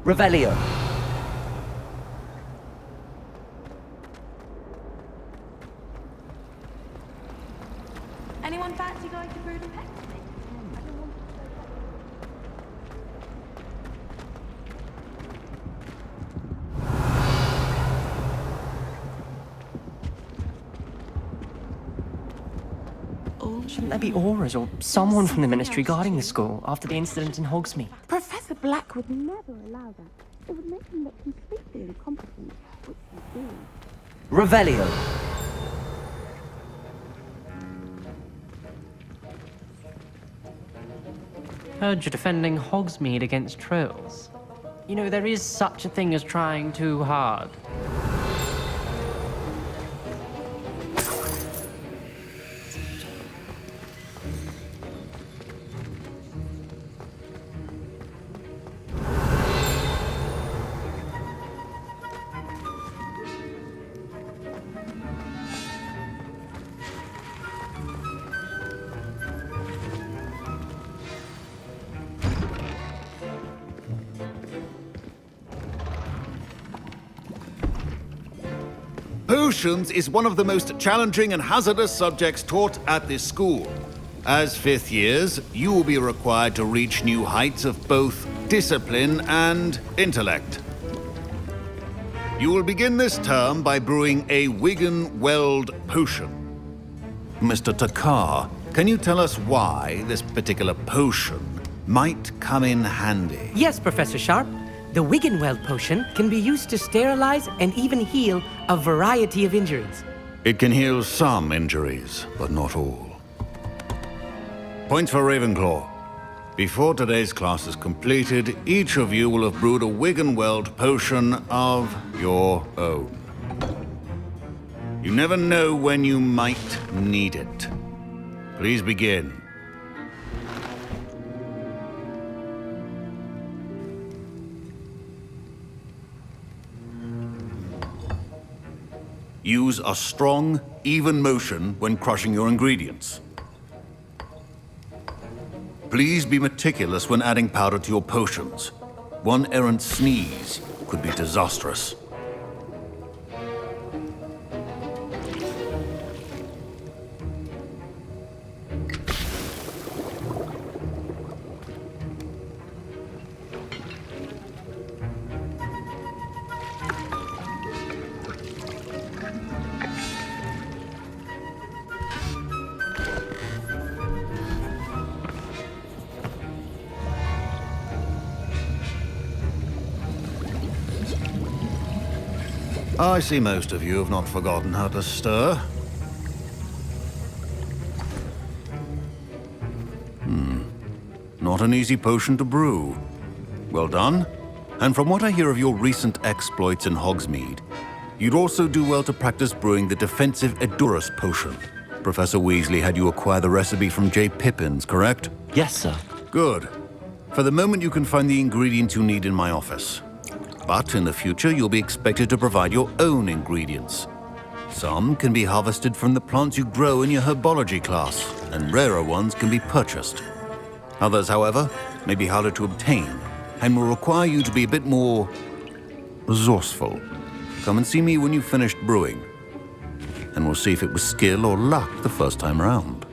Revelio. Anyone fancy going to Budapest? Shouldn't there be auras or someone from the ministry guarding the school after the incident in Hogsmeade? Professor Black would never allow that. It would make him look completely incompetent, which he did. Revelio. Heard you're defending Hogsmeade against trolls. You know, there is such a thing as trying too hard. Potions is one of the most challenging and hazardous subjects taught at this school. As fifth years, you will be required to reach new heights of both discipline and intellect. You will begin this term by brewing a Wigan-Weld potion. Mr. Takar, can you tell us why this particular potion might come in handy? Yes, Professor Sharp. The Wigan-Weld potion can be used to sterilize and even heal a variety of injuries. It can heal some injuries, but not all. Points for Ravenclaw. Before today's class is completed, each of you will have brewed a Wigan-Weld potion of your own. You never know when you might need it. Please begin. Use a strong, even motion when crushing your ingredients. Please be meticulous when adding powder to your potions. One errant sneeze could be disastrous. I see most of you have not forgotten how to stir. Not an easy potion to brew. Well done. And from what I hear of your recent exploits in Hogsmeade, you'd also do well to practice brewing the defensive Edurus potion. Professor Weasley had you acquire the recipe from J. Pippins, correct? Yes, sir. Good. For the moment, you can find the ingredients you need in my office. But in the future, you'll be expected to provide your own ingredients. Some can be harvested from the plants you grow in your herbology class, and rarer ones can be purchased. Others, however, may be harder to obtain, and will require you to be a bit more resourceful. Come and see me when you've finished brewing, and we'll see if it was skill or luck the first time round.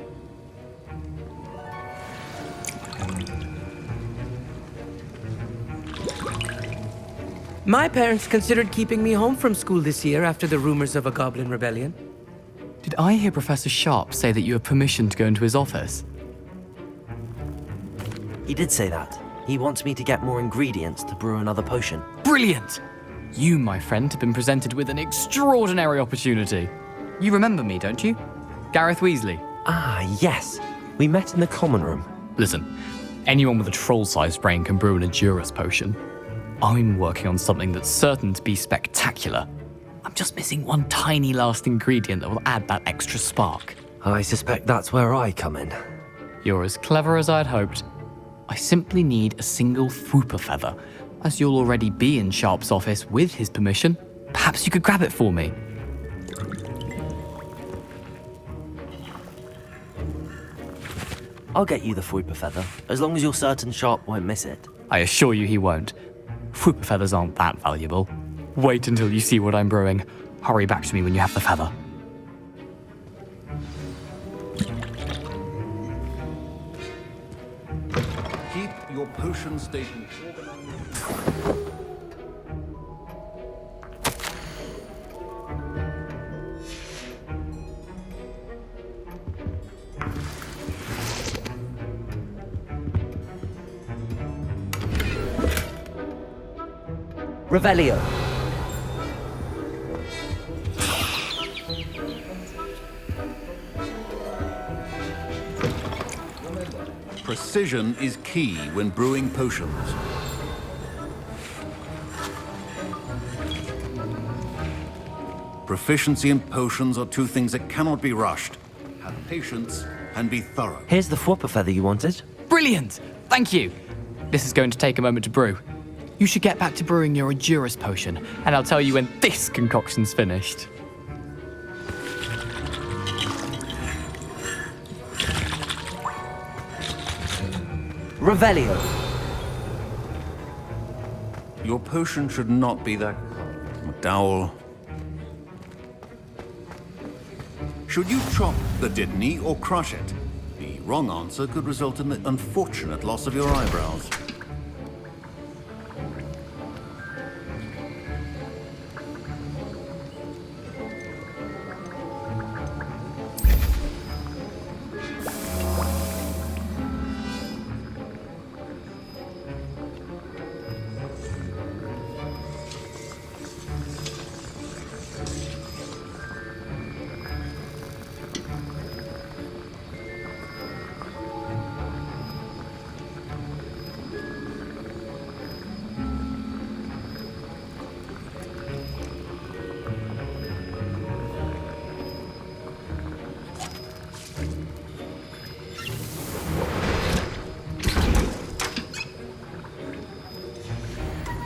My parents considered keeping me home from school this year after the rumors of a goblin rebellion. Did I hear Professor Sharp say that you have permission to go into his office? He did say that. He wants me to get more ingredients to brew another potion. Brilliant! You, my friend, have been presented with an extraordinary opportunity. You remember me, don't you? Gareth Weasley. Ah, yes. We met in the common room. Listen, anyone with a troll-sized brain can brew an Edurus potion. I'm working on something that's certain to be spectacular. I'm just missing one tiny last ingredient that will add that extra spark. I suspect that's where I come in. You're as clever as I'd hoped. I simply need a single Fwooper feather. As you'll already be in Sharp's office with his permission, perhaps you could grab it for me. I'll get you the Fwooper feather, as long as you're certain Sharp won't miss it. I assure you he won't. Whoop feathers aren't that valuable. Wait until you see what I'm brewing. Hurry back to me when you have the feather. Keep your potion station organized. Revelio. Precision is key when brewing potions. Proficiency and potions are two things that cannot be rushed. Have patience and be thorough. Here's the Whopper feather you wanted. Brilliant! Thank you! This is going to take a moment to brew. You should get back to brewing your Endurus potion, and I'll tell you when this concoction's finished. Revelio. Your potion should not be that... McDowell. Should you chop the Dittany or crush it? The wrong answer could result in the unfortunate loss of your eyebrows.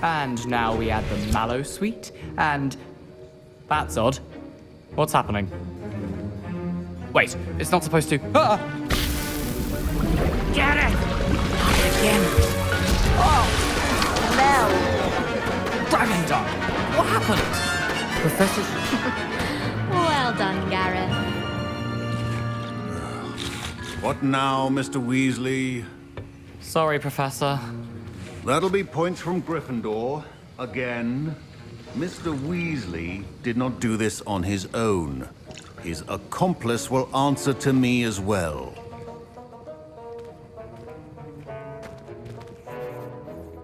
And now we add the mallow sweet, and... That's odd. What's happening? Wait, it's not supposed to... Ah! Get it! Again. Dragon Dung! What happened? Professor... Well done, Gareth. What now, Mr. Weasley? Sorry, Professor. That'll be points from Gryffindor. Again. Mr. Weasley did not do this on his own. His accomplice will answer to me as well.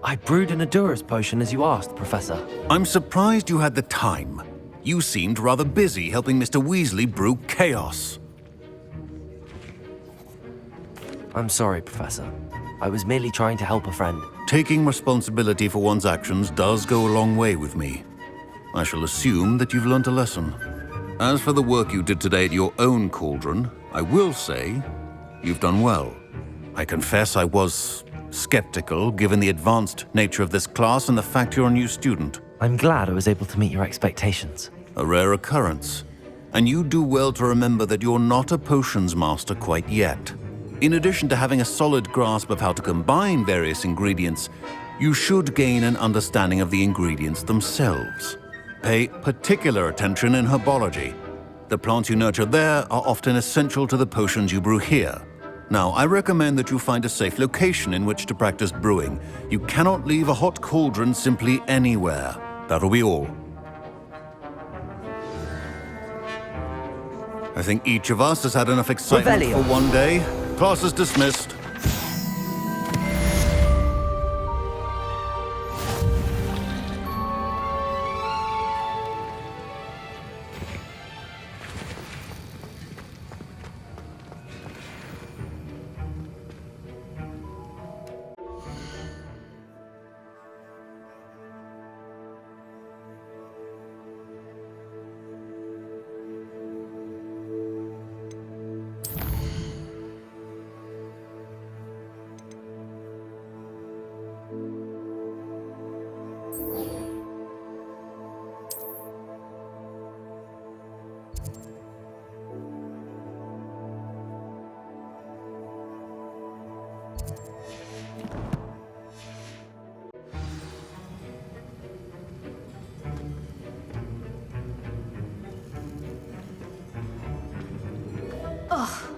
I brewed an Endurus potion as you asked, Professor. I'm surprised you had the time. You seemed rather busy helping Mr. Weasley brew chaos. I'm sorry, Professor. I was merely trying to help a friend. Taking responsibility for one's actions does go a long way with me. I shall assume that you've learnt a lesson. As for the work you did today at your own cauldron, I will say you've done well. I confess I was skeptical, given the advanced nature of this class and the fact you're a new student. I'm glad I was able to meet your expectations. A rare occurrence. And you do well to remember that you're not a potions master quite yet. In addition to having a solid grasp of how to combine various ingredients, you should gain an understanding of the ingredients themselves. Pay particular attention in herbology. The plants you nurture there are often essential to the potions you brew here. Now, I recommend that you find a safe location in which to practice brewing. You cannot leave a hot cauldron simply anywhere. That'll be all. I think each of us has had enough excitement Revelio. for one day. Class is dismissed.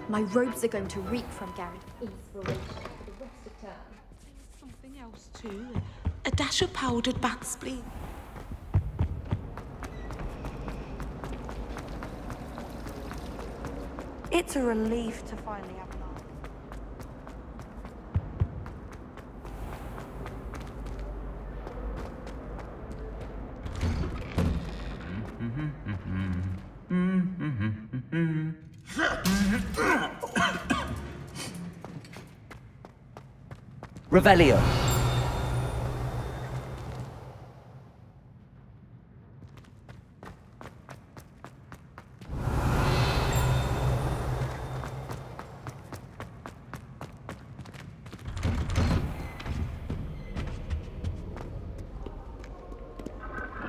My robes are going to reek from Garrett's inspiration for the rest of term. Something else too. A dash of powdered bat spleen. It's a relief to finally have an eye. Revelio.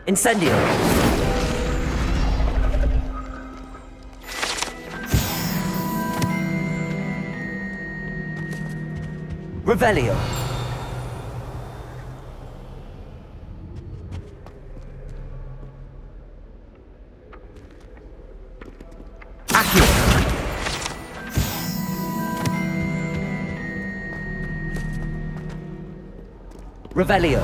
Incendio. Revelio. Accio. Revelio.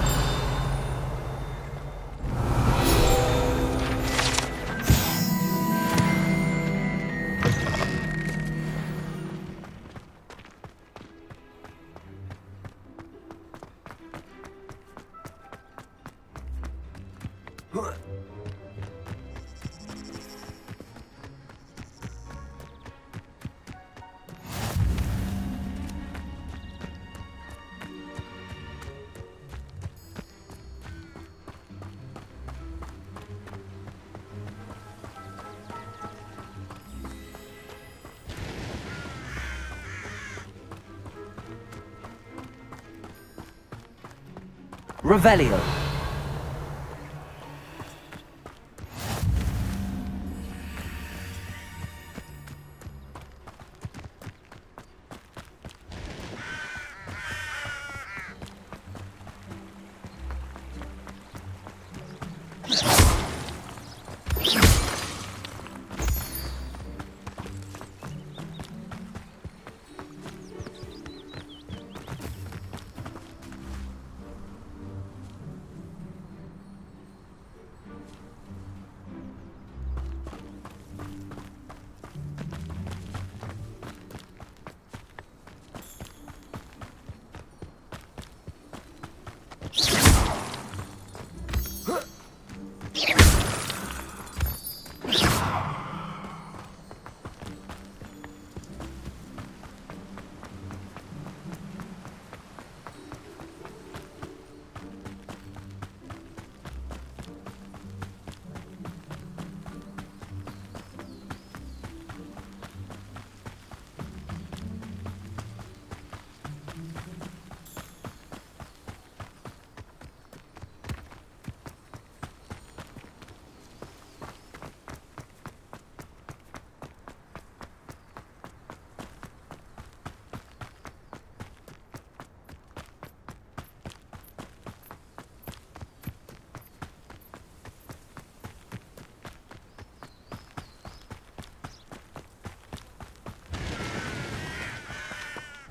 Revelio.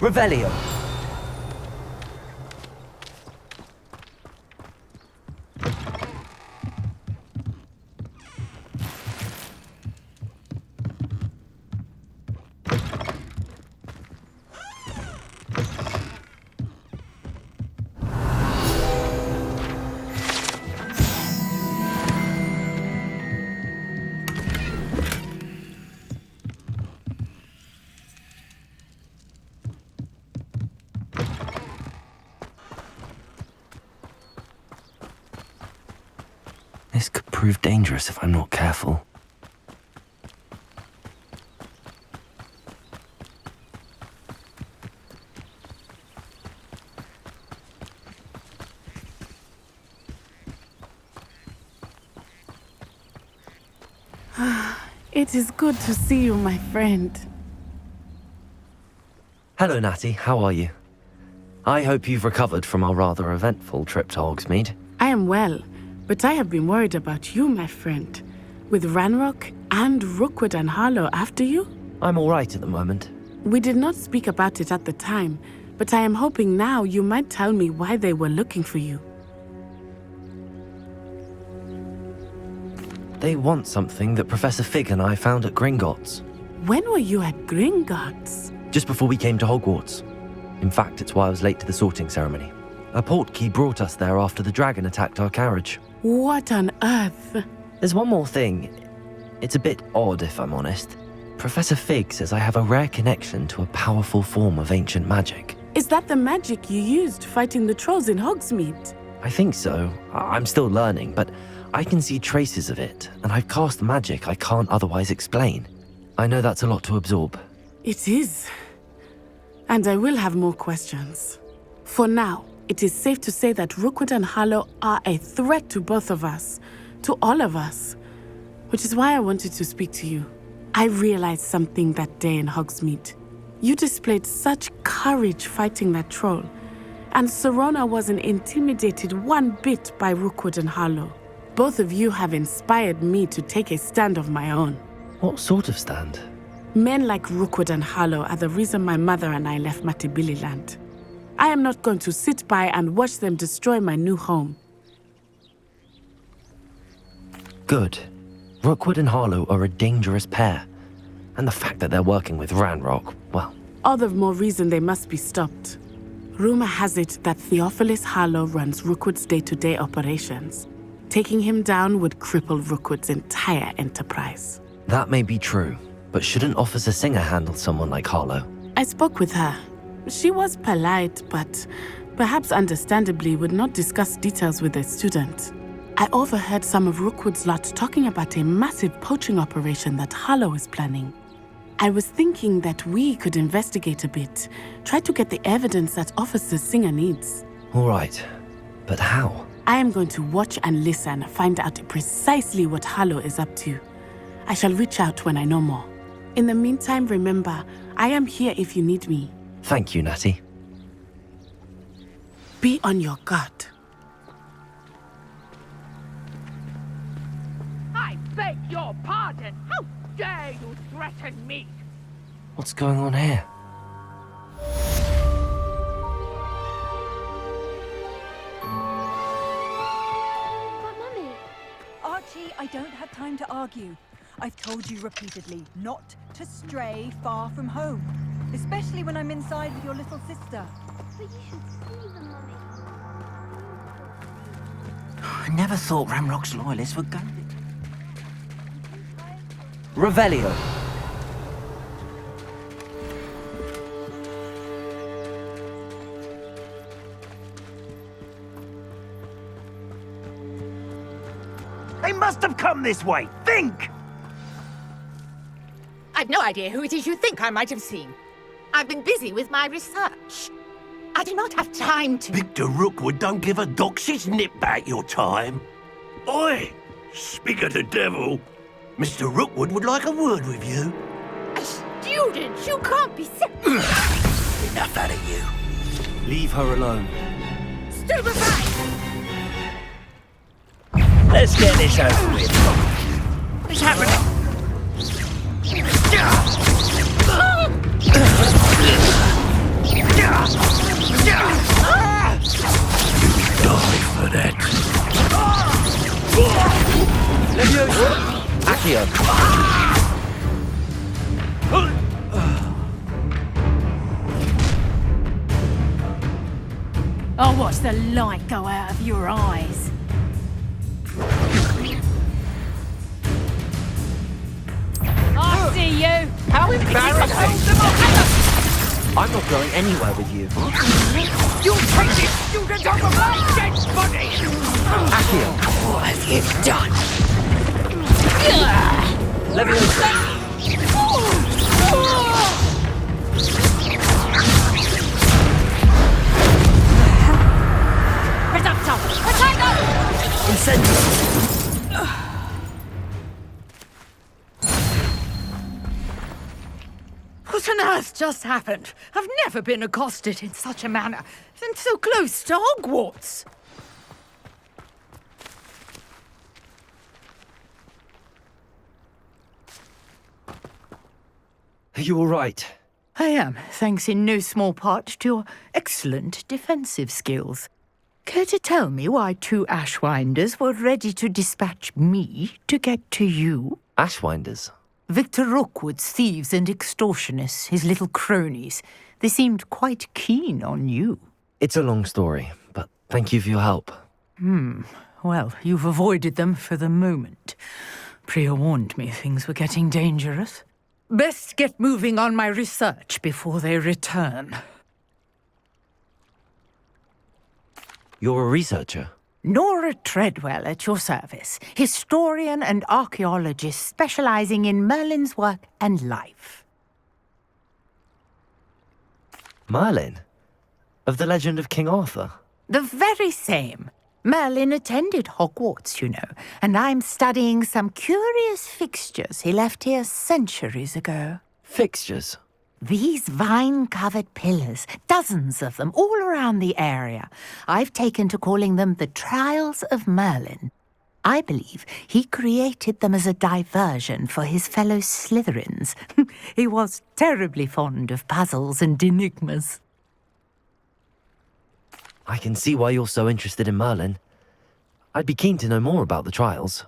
Revelio. This could prove dangerous if I'm not careful. It is good to see you, my friend. Hello, Natty. How are you? I hope you've recovered from our rather eventful trip to Hogsmeade. I am well, but I have been worried about you, my friend. With Ranrock and Rookwood and Harlow after you? I'm all right at the moment. We did not speak about it at the time, but I am hoping now you might tell me why they were looking for you. They want something that Professor Fig and I found at Gringotts. When were you at Gringotts? Just before we came to Hogwarts. In fact, it's why I was late to the sorting ceremony. A portkey brought us there after the dragon attacked our carriage. What on earth? There's one more thing. It's a bit odd, if I'm honest. Professor Fig says I have a rare connection to a powerful form of ancient magic. Is that the magic you used fighting the trolls in Hogsmeade? I think so. I'm still learning, but I can see traces of it, and I've cast magic I can't otherwise explain. I know that's a lot to absorb. It is. And I will have more questions. For now, it is safe to say that Rookwood and Harlow are a threat to both of us, to all of us, which is why I wanted to speak to you. I realized something that day in Hogsmeade. You displayed such courage fighting that troll, and Serona wasn't intimidated one bit by Rookwood and Harlow. Both of you have inspired me to take a stand of my own. What sort of stand? Men like Rookwood and Harlow are the reason my mother and I left Matibili-land. I am not going to sit by and watch them destroy my new home. Good. Rookwood and Harlow are a dangerous pair. And the fact that they're working with Ranrock, well... All the more reason they must be stopped. Rumor has it that Theophilus Harlow runs Rookwood's day-to-day operations. Taking him down would cripple Rookwood's entire enterprise. That may be true, but shouldn't Officer Singer handle someone like Harlow? I spoke with her. She was polite, but perhaps understandably would not discuss details with a student. I overheard some of Rookwood's lot talking about a massive poaching operation that Harlow is planning. I was thinking that we could investigate a bit, try to get the evidence that Officer Singer needs. All right, but how? I am going to watch and listen, find out precisely what Harlow is up to. I shall reach out when I know more. In the meantime, remember, I am here if you need me. Thank you, Natty. Be on your guard. I beg your pardon! How dare you threaten me? What's going on here? But Mummy... Archie, I don't have time to argue. I've told you repeatedly not to stray far from home, especially when I'm inside with your little sister. But you should see them, Mummy. I never thought Ramrock's loyalists would go. Revelio. They must have come this way. Think! I've no idea who it is you think I might have seen. I've been busy with my research. I do not have time to... Victor Rookwood don't give a doxy's nip back your time. Oi! Speak of the devil. Mr. Rookwood would like a word with you. A student? You can't be sick. Enough out of you. Leave her alone. Stupefy! Let's get this over with. What's happening? Die for that. Leviosa! Accio! I'll watch the light go out of your eyes. I see you! How embarrassing! I'm not going anywhere with you. You'll take this student off of my dead body! Accio! What have you done? Leviosa! Reducto! Potato! Incendio! What on earth just happened? I've never been accosted in such a manner, and so close to Hogwarts. you all right? I am, thanks in no small part to your excellent defensive skills. Care to tell me why 2 Ashwinders were ready to dispatch me to get to you? Ashwinders? Victor Rookwood's thieves and extortionists, his little cronies. They seemed quite keen on you. It's a long story, but thank you for your help. Well, you've avoided them for the moment. Priya warned me things were getting dangerous. Best get moving on my research before they return. You're a researcher? Nora Treadwell at your service, historian and archaeologist specializing in Merlin's work and life. Merlin? Of the legend of King Arthur? The very same. Merlin attended Hogwarts, you know, and I'm studying some curious fixtures he left here centuries ago. Fixtures? These vine-covered pillars, dozens of them, all around the area. I've taken to calling them the Trials of Merlin. I believe he created them as a diversion for his fellow Slytherins. He was terribly fond of puzzles and enigmas. I can see why you're so interested in Merlin. I'd be keen to know more about the trials.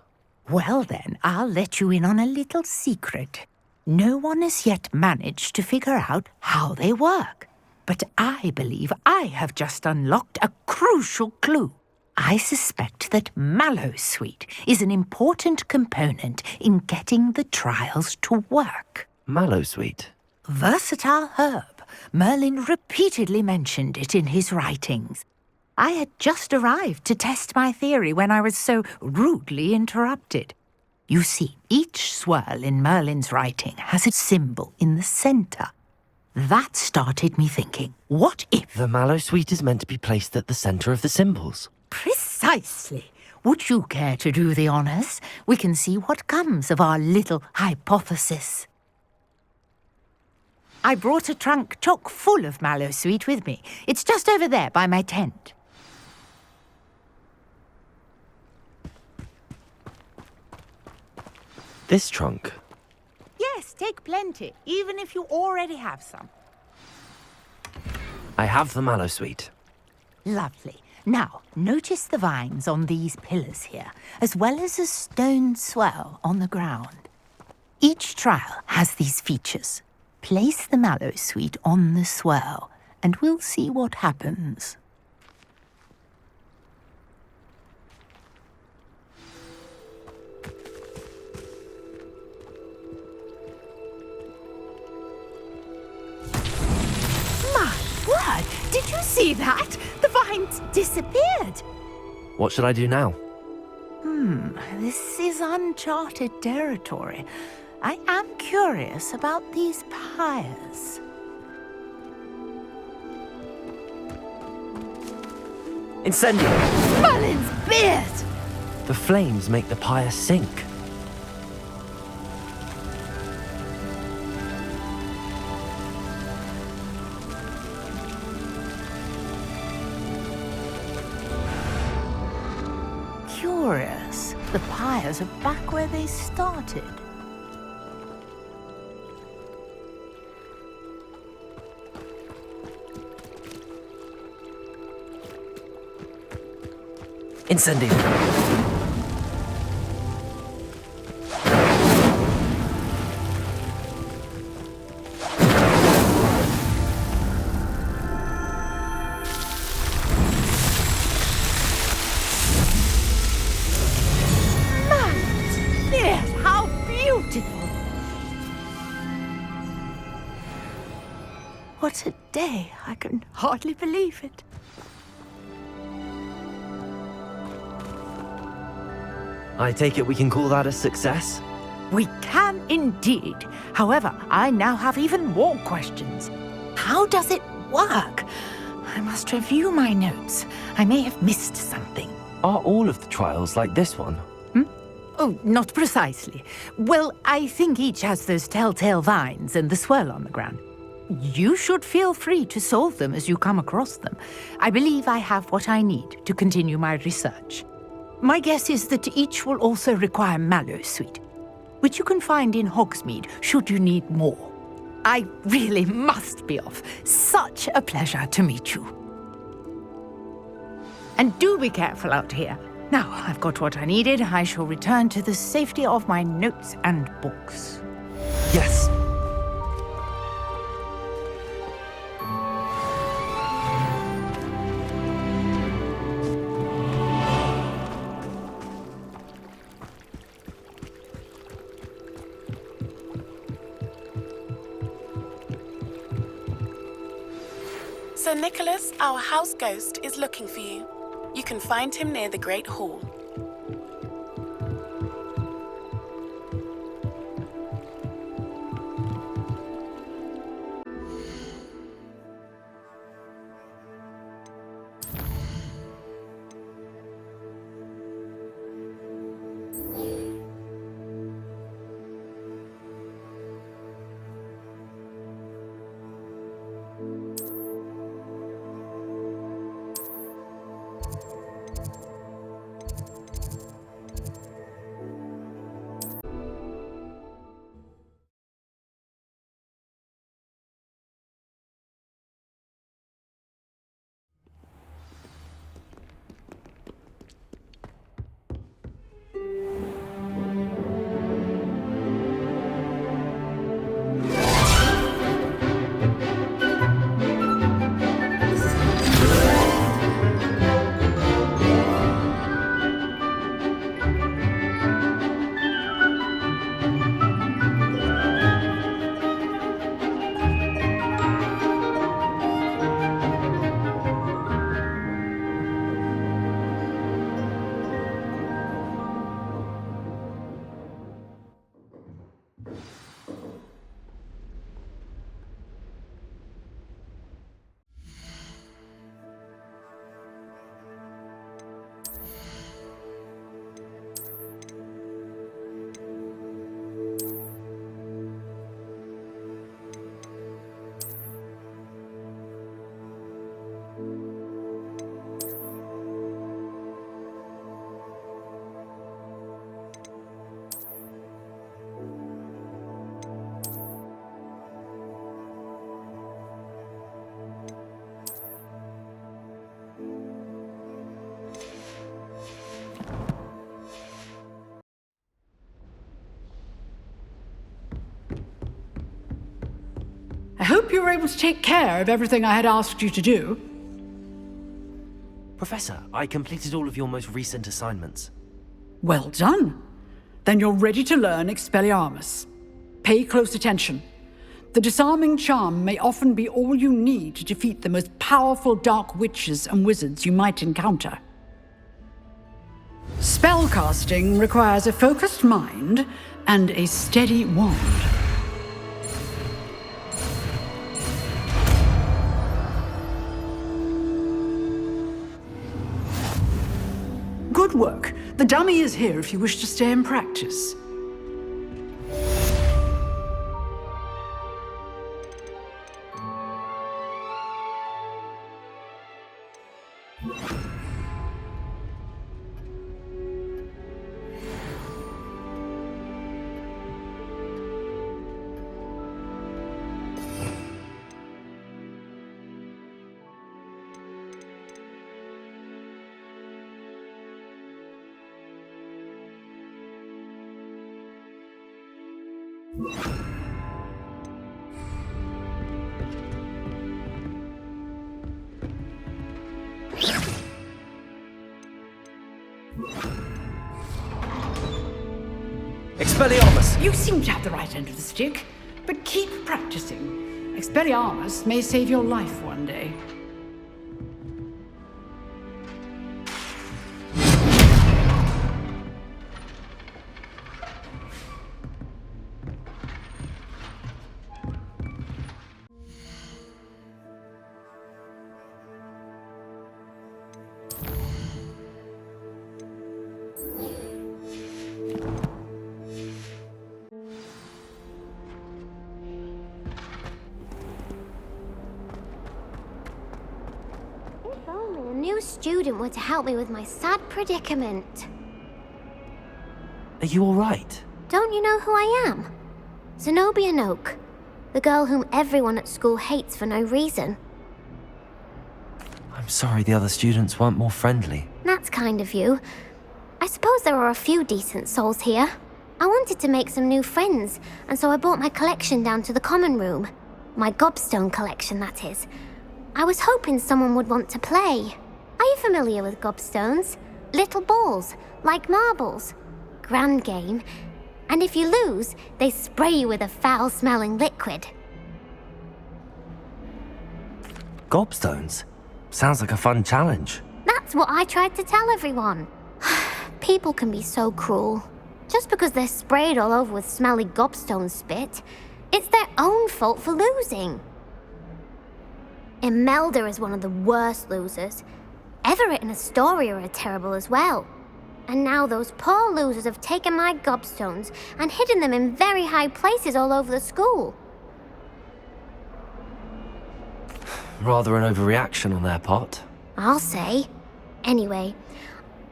Well then, I'll let you in on a little secret. No one has yet managed to figure out how they work. But I believe I have just unlocked a crucial clue. I suspect that Mallowsweet is an important component in getting the trials to work. Mallowsweet? Versatile herb. Merlin repeatedly mentioned it in his writings. I had just arrived to test my theory when I was so rudely interrupted. You see, each swirl in Merlin's writing has a symbol in the centre. That started me thinking, what if... The Mallowsweet is meant to be placed at the centre of the symbols. Precisely. Would you care to do the honours? We can see what comes of our little hypothesis. I brought a trunk chock full of Mallowsweet with me. It's just over there by my tent. This trunk? Yes, take plenty, even if you already have some. I have the Mallowsweet. Lovely. Now, notice the vines on these pillars here, as well as a stone swell on the ground. Each trial has these features. Place the Mallowsweet on the swirl, and we'll see what happens. My word! Did you see that? The vines disappeared! What should I do now? This is uncharted territory. I am curious about these pyres. Incendio! Merlin's beard! The flames make the pyre sink. Curious. The pyres are back where they started. Incendio! Yes, how beautiful! What a day! I can hardly believe it. I take it we can call that a success? We can indeed. However, I now have even more questions. How does it work? I must review my notes. I may have missed something. Are all of the trials like this one? Oh, not precisely. Well, I think each has those telltale vines and the swirl on the ground. You should feel free to solve them as you come across them. I believe I have what I need to continue my research. My guess is that each will also require Mallowsweet, which you can find in Hogsmeade should you need more. I really must be off. Such a pleasure to meet you. And do be careful out here. Now, I've got what I needed. I shall return to the safety of my notes and books. Yes. Sir Nicholas, our house ghost, is looking for you. You can find him near the Great Hall. I hope you were able to take care of everything I had asked you to do. Professor, I completed all of your most recent assignments. Well done. Then you're ready to learn Expelliarmus. Pay close attention. The disarming charm may often be all you need to defeat the most powerful dark witches and wizards you might encounter. Spellcasting requires a focused mind and a steady wand. Good work. The dummy is here if you wish to stay and practice. Expelliarmus! You seem to have the right end of the stick, but keep practicing. Expelliarmus may save your life one day. If only a new student were to help me with my sad predicament. Are you all right? Don't you know who I am? Zenobia Noak. The girl whom everyone at school hates for no reason. I'm sorry the other students weren't more friendly. That's kind of you. I suppose there are a few decent souls here. I wanted to make some new friends, and so I brought my collection down to the common room. My gobstone collection, that is. I was hoping someone would want to play. Are you familiar with gobstones? Little balls, like marbles. Grand game. And if you lose, they spray you with a foul-smelling liquid. Gobstones? Sounds like a fun challenge. That's what I tried to tell everyone. People can be so cruel. Just because they're sprayed all over with smelly gobstone spit, it's their own fault for losing. Imelda is one of the worst losers. Everett and Astoria are terrible as well. And now those poor losers have taken my gobstones and hidden them in very high places all over the school. Rather an overreaction on their part. I'll say. Anyway,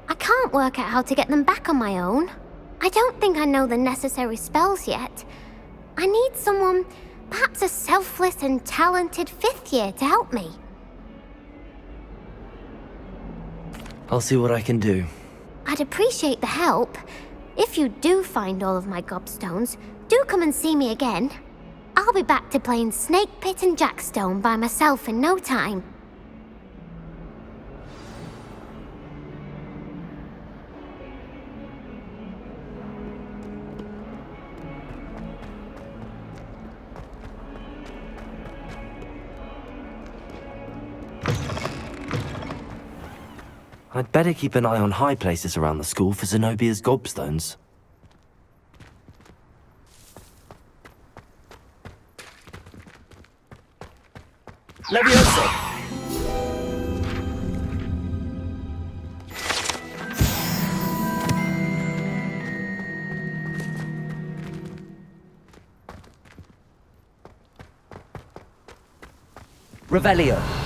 I can't work out how to get them back on my own. I don't think I know the necessary spells yet. I need someone, perhaps a selfless and talented 5th year to help me. I'll see what I can do. I'd appreciate the help. If you do find all of my gobstones, do come and see me again. I'll be back to playing Snake Pit and Jackstone by myself in no time. I'd better keep an eye on high places around the school for Zenobia's gobstones. Leviosa! Revelio.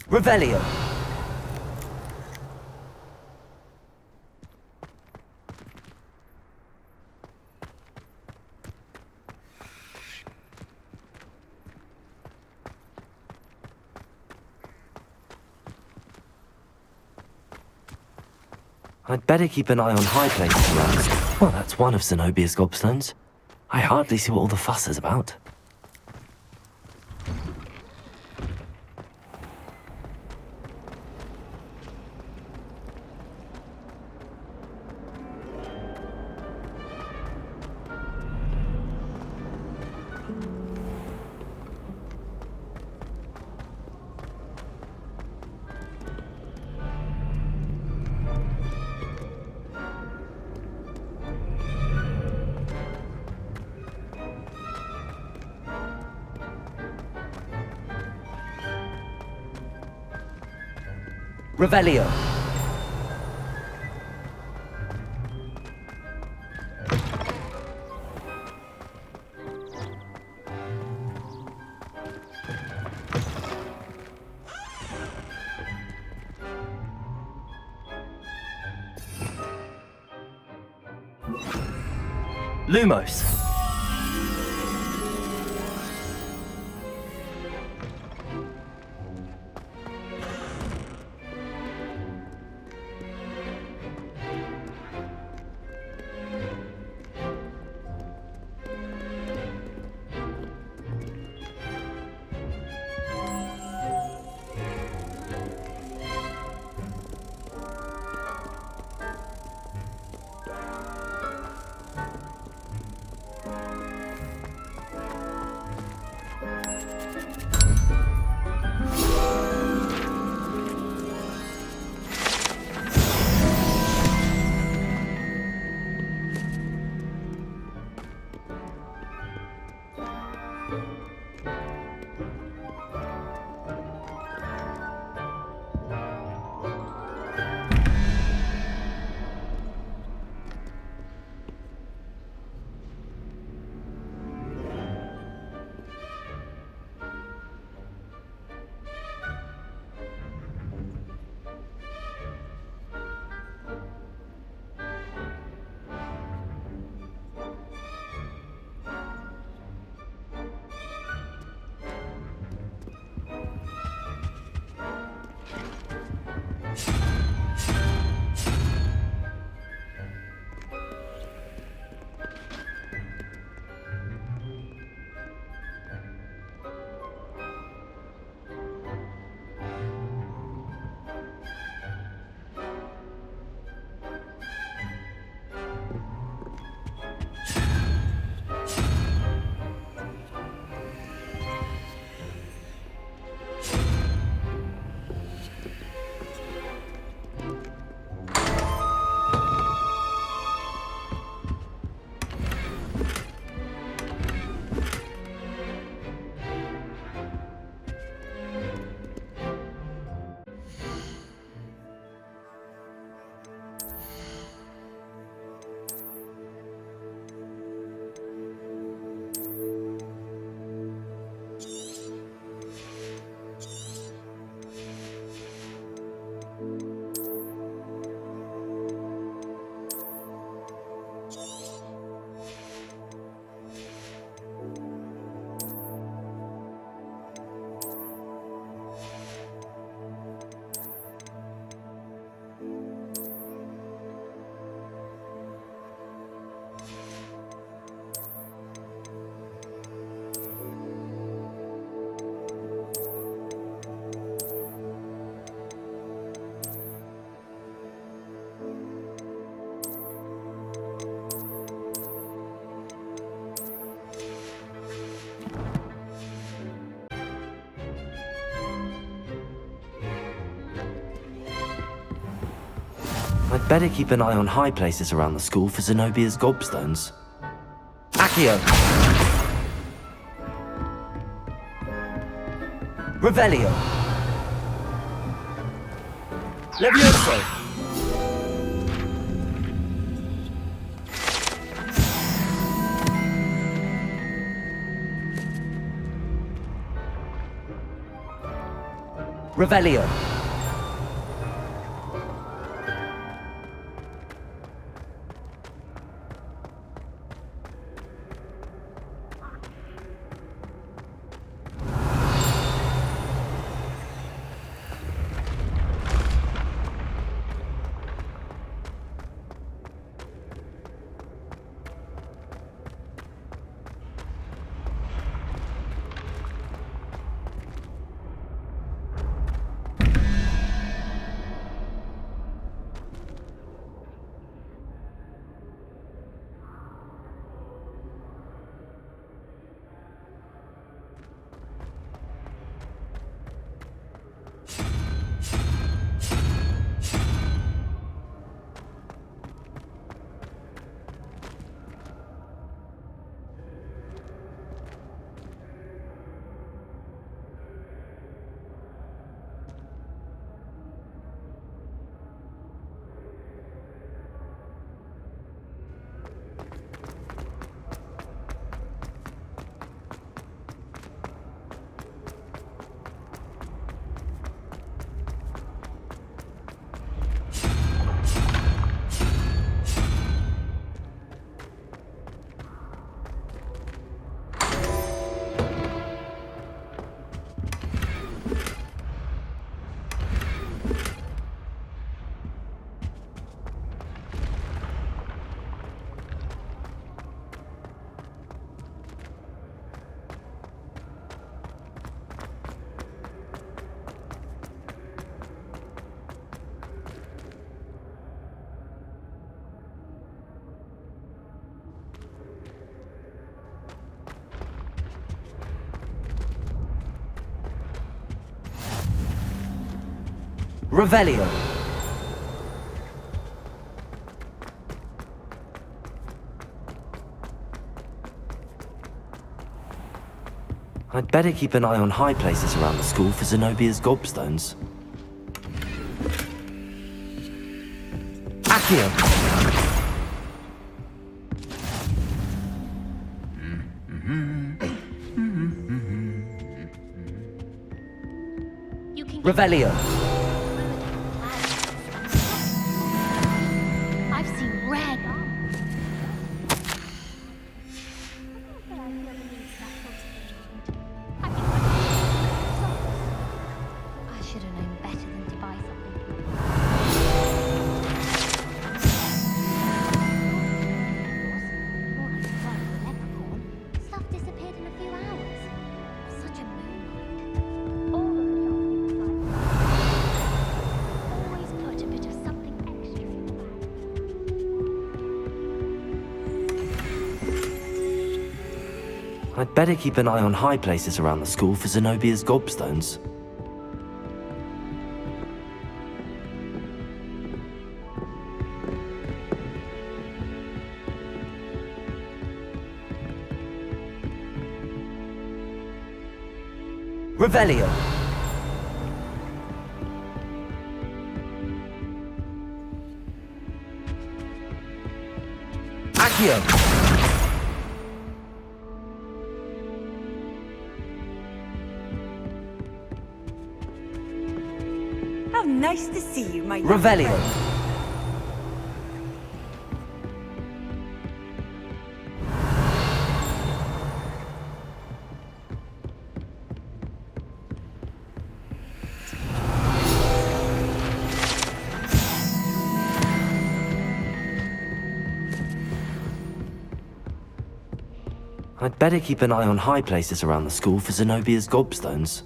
Revelio. I'd better keep an eye on high places around. Well, that's one of Zenobia's gobstones. I hardly see what all the fuss is about. Revelio. Lumos. I'd better keep an eye on high places around the school for Zenobia's gobstones. Accio! Revelio! Levioso! Revelio! Revelio! I'd better keep an eye on high places around the school for Zenobia's gobstones. Accio! Revelio! I've seen red. I should have known better than to buy something. Stuff disappeared in a few hours. Such a moonlight. All of the shops always put a bit of something extra in the bag. I'd better keep an eye on high places around the school for Zenobia's gobstones. Revelio! Accio! How nice to see you, my young Revelio! friend. I'd better keep an eye on high places around the school for Zenobia's gobstones.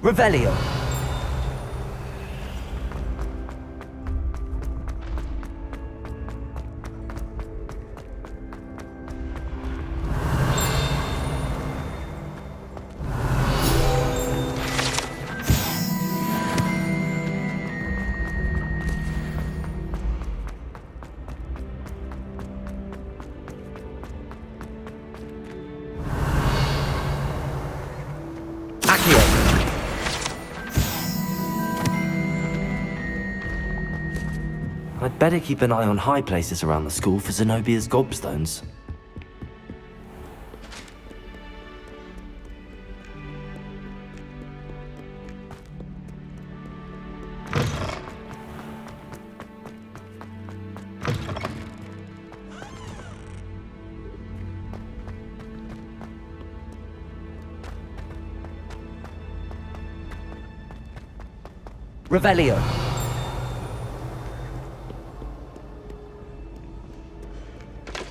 Revelio! Accio! I'd better keep an eye on high places around the school for Zenobia's gobstones. Revelio.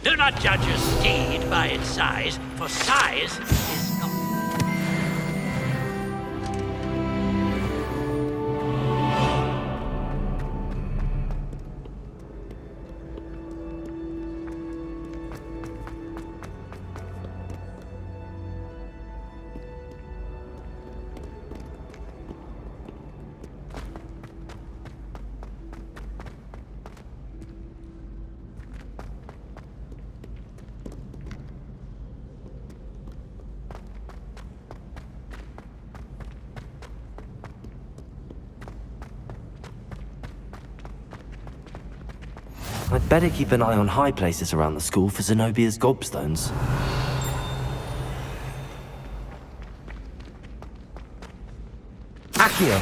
Do not judge a steed by its size, for size is not... I'd better keep an eye on high places around the school for Zenobia's gobstones. Accio!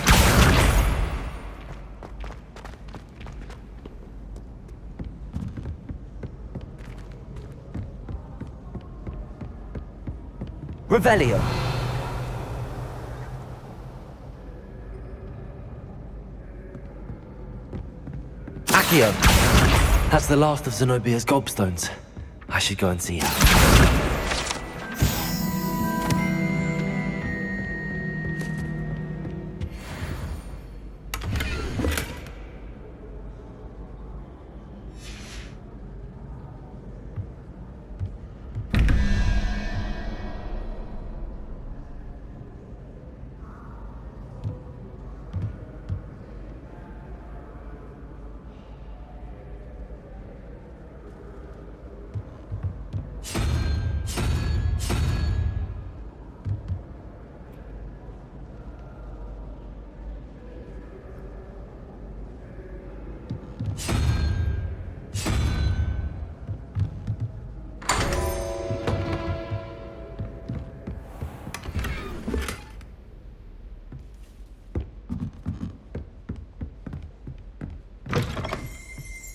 Revelio. Accio. That's the last of Zenobia's gobstones. I should go and see her.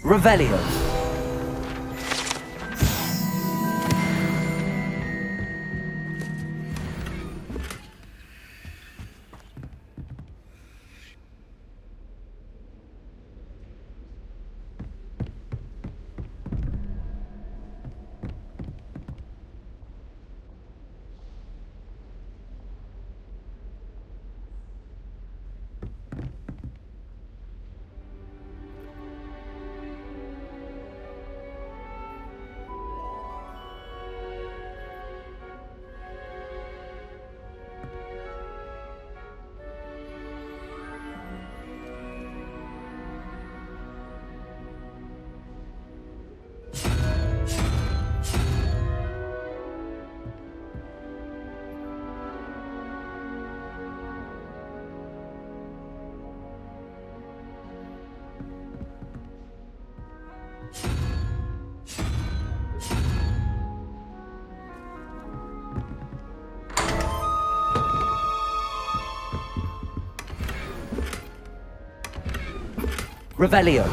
Revelio. Revelio.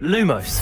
Lumos.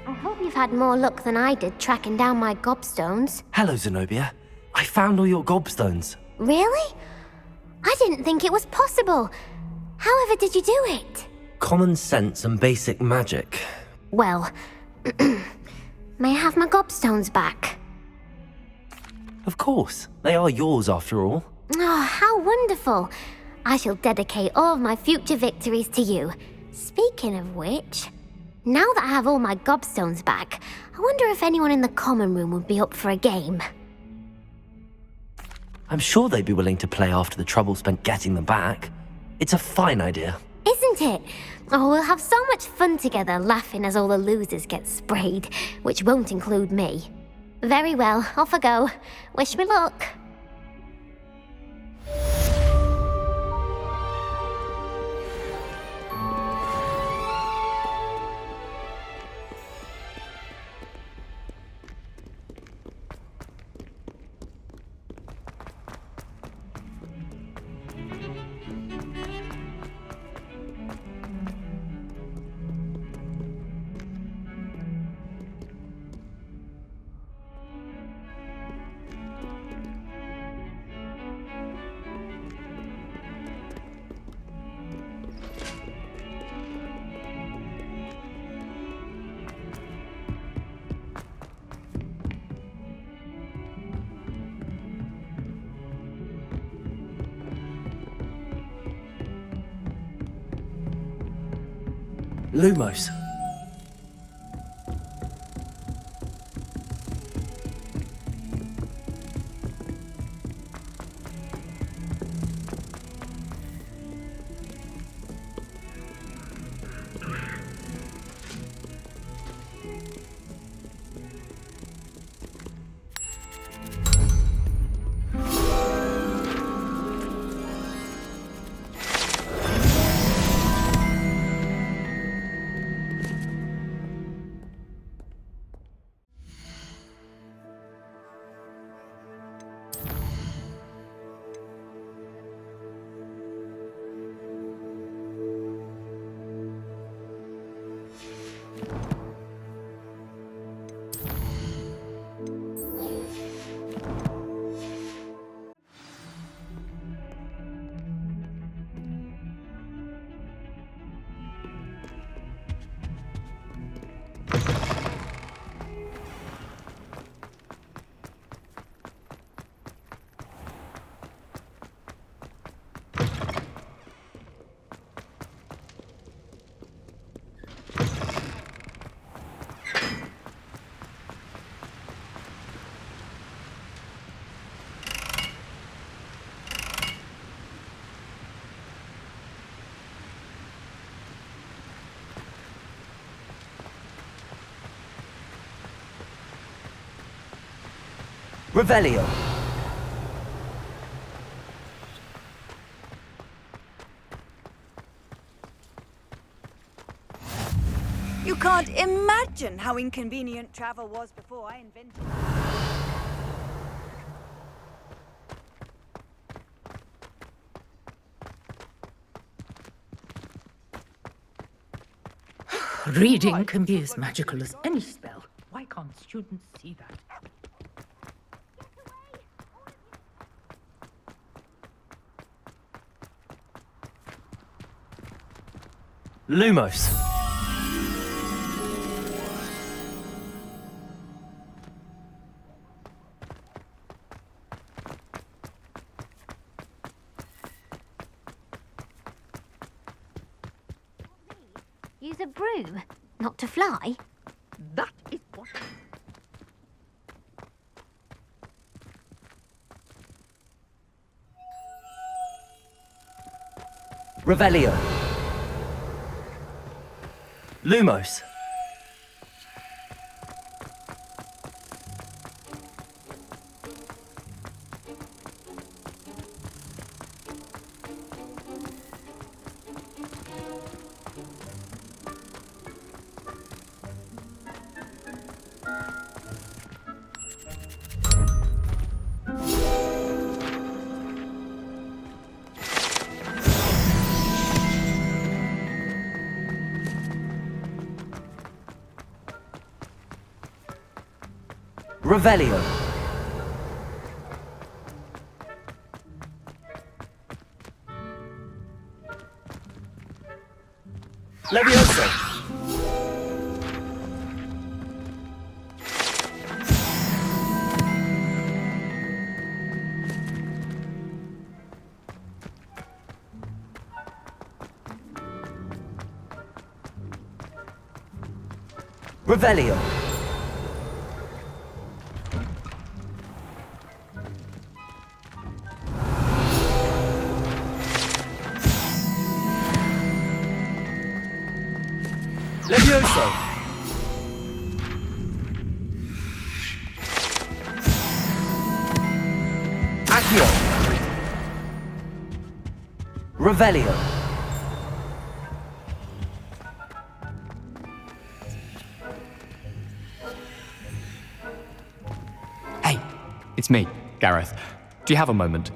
I hope you've had more luck than I did tracking down my gobstones. Hello, Zenobia. I found all your gobstones. Really? I didn't think it was possible. However did you do it? Common sense and basic magic. Well, may I have my gobstones back? Of course. They are yours after all. Oh, how wonderful. I shall dedicate all of my future victories to you. Speaking of which, now that I have all my gobstones back, I wonder if anyone in the common room would be up for a game. I'm sure they'd be willing to play after the trouble spent getting them back. It's a fine idea. Isn't it? Oh, we'll have so much fun together laughing as all the losers get sprayed, which won't include me. Very well, off I go. Wish me luck. Lumos. Revelio. You can't imagine how inconvenient travel was before I invented it. Reading can be as magical as any spell. Why can't students see that? Lumos. Use a broom, not to fly. That is what... Revelio. Lumos. Revelio. Levioso. Revelio. Levioso. Accio. Revelio. Hey, it's me, Gareth. Do you have a moment?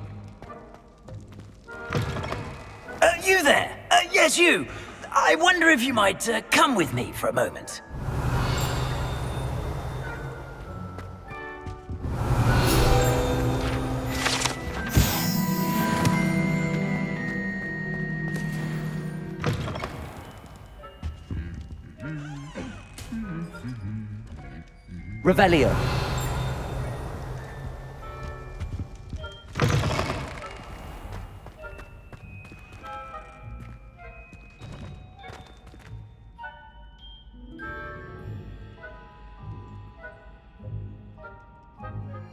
You there? Yes, you. I wonder if you might come with me for a moment. Revelio.